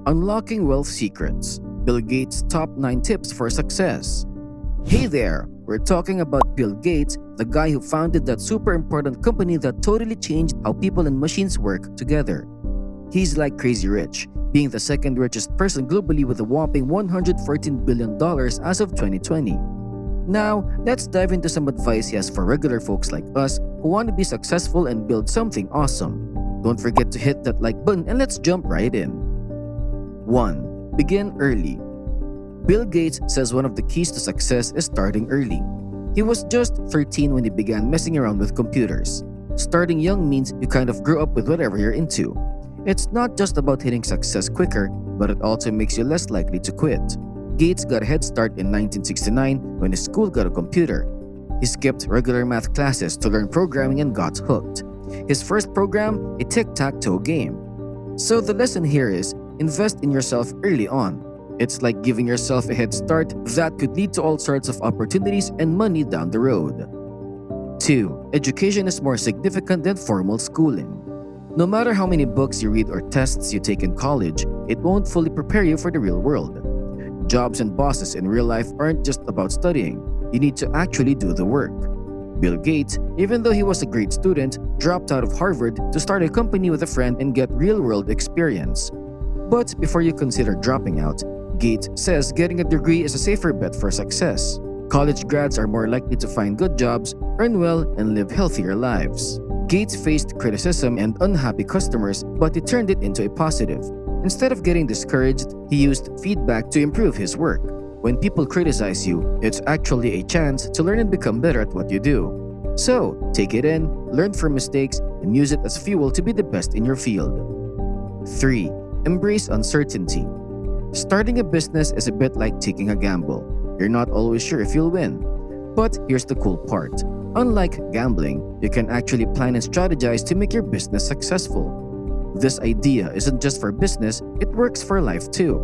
Unlocking Wealth Secrets: Bill Gates' Top 9 Tips for Success. Hey there! We're talking about Bill Gates, the guy who founded that super important company that totally changed how people and machines work together. He's like crazy rich, being the second richest person globally with a whopping $114 billion as of 2020. Now, let's dive into some advice he has for regular folks like us who want to be successful and build something awesome. Don't forget to hit that like button and let's jump right in. 1. Begin early. Bill Gates says one of the keys to success is starting early. He was just 13 when he began messing around with computers. Starting young means you kind of grew up with whatever you're into. It's not just about hitting success quicker, but it also makes you less likely to quit. Gates got a head start in 1969 when his school got a computer. He skipped regular math classes to learn programming and got hooked. His first program, a tic-tac-toe game. So the lesson here is, invest in yourself early on. It's like giving yourself a head start that could lead to all sorts of opportunities and money down the road. 2. Education is more significant than formal schooling. No matter how many books you read or tests you take in college, it won't fully prepare you for the real world. Jobs and bosses in real life aren't just about studying. You need to actually do the work. Bill Gates, even though he was a great student, dropped out of Harvard to start a company with a friend and get real-world experience. But before you consider dropping out, Gates says getting a degree is a safer bet for success. College grads are more likely to find good jobs, earn well, and live healthier lives. Gates faced criticism and unhappy customers, but he turned it into a positive. Instead of getting discouraged, he used feedback to improve his work. When people criticize you, it's actually a chance to learn and become better at what you do. So, take it in, learn from mistakes, and use it as fuel to be the best in your field. 3. Embrace uncertainty. Starting a business is a bit like taking a gamble. You're not always sure if you'll win. But here's the cool part. Unlike gambling, you can actually plan and strategize to make your business successful. This idea isn't just for business, it works for life too.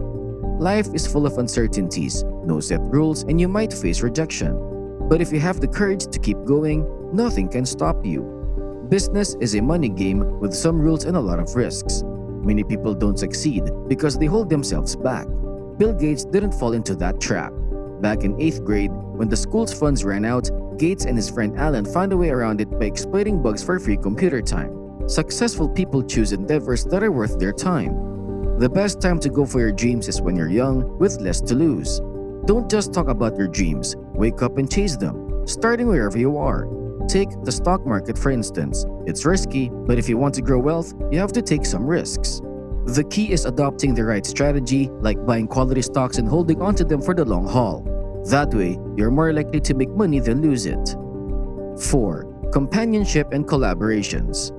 Life is full of uncertainties, no set rules, and you might face rejection. But if you have the courage to keep going, nothing can stop you. Business is a money game with some rules and a lot of risks. Many people don't succeed because they hold themselves back. Bill Gates didn't fall into that trap. Back in 8th grade, when the school's funds ran out, Gates and his friend Alan found a way around it by exploiting bugs for free computer time. Successful people choose endeavors that are worth their time. The best time to go for your dreams is when you're young with less to lose. Don't just talk about your dreams, wake up and chase them, starting wherever you are. Take the stock market for instance. It's risky, but if you want to grow wealth, you have to take some risks. The key is adopting the right strategy, like buying quality stocks and holding onto them for the long haul. That way, you're more likely to make money than lose it. 4. Companionship and collaborations.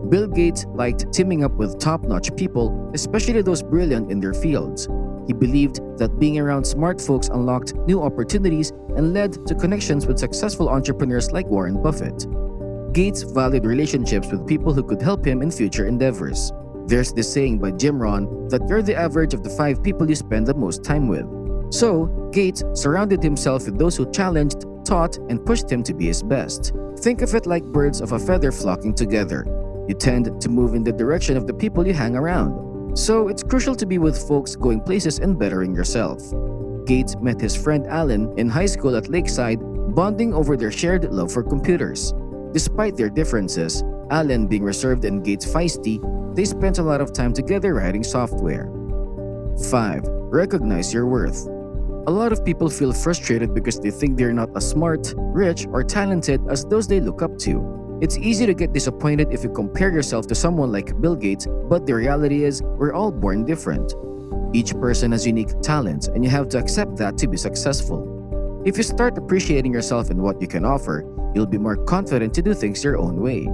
Bill Gates liked teaming up with top-notch people, especially those brilliant in their fields. He believed that being around smart folks unlocked new opportunities and led to connections with successful entrepreneurs like Warren Buffett. Gates valued relationships with people who could help him in future endeavors. There's this saying by Jim Rohn that you're the average of the 5 people you spend the most time with. So, Gates surrounded himself with those who challenged, taught, and pushed him to be his best. Think of it like birds of a feather flocking together. You tend to move in the direction of the people you hang around. So, it's crucial to be with folks going places and bettering yourself. Gates met his friend Alan in high school at Lakeside, bonding over their shared love for computers. Despite their differences, Alan being reserved and Gates feisty, they spent a lot of time together writing software. 5. Recognize your worth. A lot of people feel frustrated because they think they're not as smart, rich, or talented as those they look up to. It's easy to get disappointed if you compare yourself to someone like Bill Gates, but the reality is we're all born different. Each person has unique talents, and you have to accept that to be successful. If you start appreciating yourself and what you can offer, you'll be more confident to do things your own way.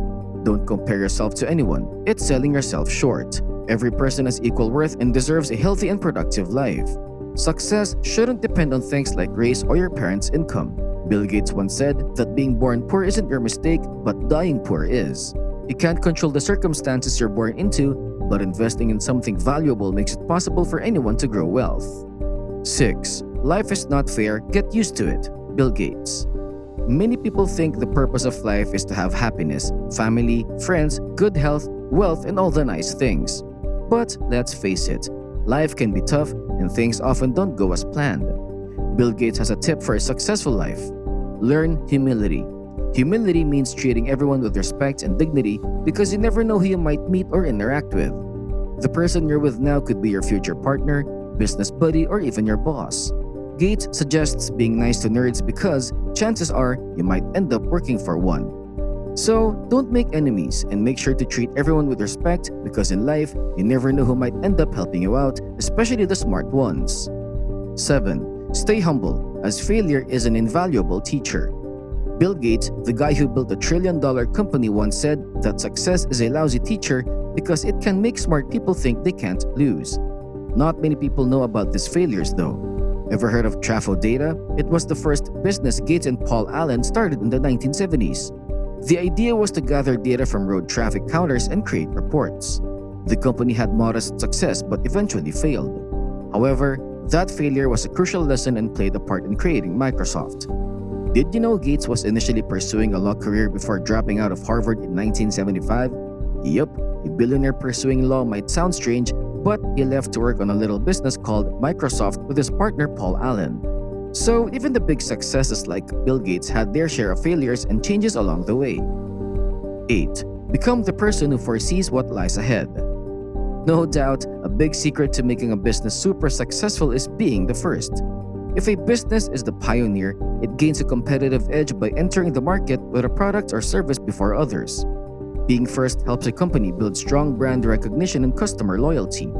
Don't compare yourself to anyone. It's selling yourself short. Every person has equal worth and deserves a healthy and productive life. Success shouldn't depend on things like race or your parents' income. Bill Gates once said that being born poor isn't your mistake, but dying poor is. You can't control the circumstances you're born into, but investing in something valuable makes it possible for anyone to grow wealth. 6. Life is not fair, get used to it. Bill Gates. Many people think the purpose of life is to have happiness, family, friends, good health, wealth, and all the nice things. But let's face it, Life can be tough and things often don't go as planned. Bill Gates has a tip for a successful life. Learn humility. Humility means treating everyone with respect and dignity because you never know who you might meet or interact with. The person you're with now could be your future partner, business buddy, or even your boss. Gates suggests being nice to nerds because chances are you might end up working for one. So, don't make enemies and make sure to treat everyone with respect because in life, you never know who might end up helping you out, especially the smart ones. 7. Stay humble, as failure is an invaluable teacher. Bill Gates, the guy who built a trillion-dollar company, once said that success is a lousy teacher because it can make smart people think they can't lose. Not many people know about these failures though. Ever heard of Trafo Data? It was the first business Gates and Paul Allen started in the 1970s. The idea was to gather data from road traffic counters and create reports. The company had modest success but eventually failed. However, that failure was a crucial lesson and played a part in creating Microsoft. Did you know Gates was initially pursuing a law career before dropping out of Harvard in 1975? Yup, a billionaire pursuing law might sound strange, but he left to work on a little business called Microsoft with his partner Paul Allen. So even the big successes like Bill Gates had their share of failures and changes along the way. 8. Become the person who foresees what lies ahead. No doubt, a big secret to making a business super successful is being the first. If a business is the pioneer, it gains a competitive edge by entering the market with a product or service before others. Being first helps a company build strong brand recognition and customer loyalty.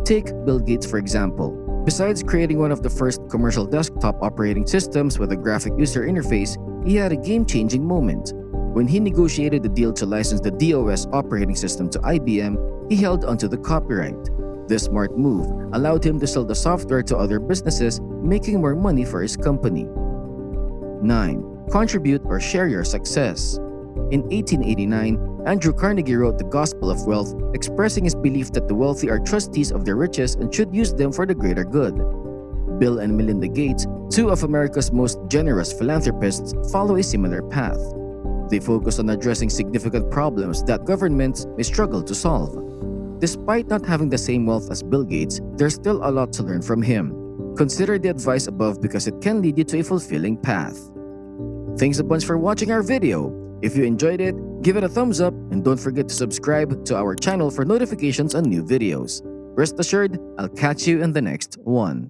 Take Bill Gates for example. Besides creating one of the first commercial desktop operating systems with a graphic user interface, he had a game-changing moment. When he negotiated the deal to license the DOS operating system to IBM, he held onto the copyright. This smart move allowed him to sell the software to other businesses, making more money for his company. 9. Contribute or share your success. In 1889, Andrew Carnegie wrote The Gospel of Wealth, expressing his belief that the wealthy are trustees of their riches and should use them for the greater good. Bill and Melinda Gates, two of America's most generous philanthropists, follow a similar path. They focus on addressing significant problems that governments may struggle to solve. Despite not having the same wealth as Bill Gates, there's still a lot to learn from him. Consider the advice above because it can lead you to a fulfilling path. Thanks a bunch for watching our video. If you enjoyed it, give it a thumbs up and don't forget to subscribe to our channel for notifications on new videos. Rest assured, I'll catch you in the next one.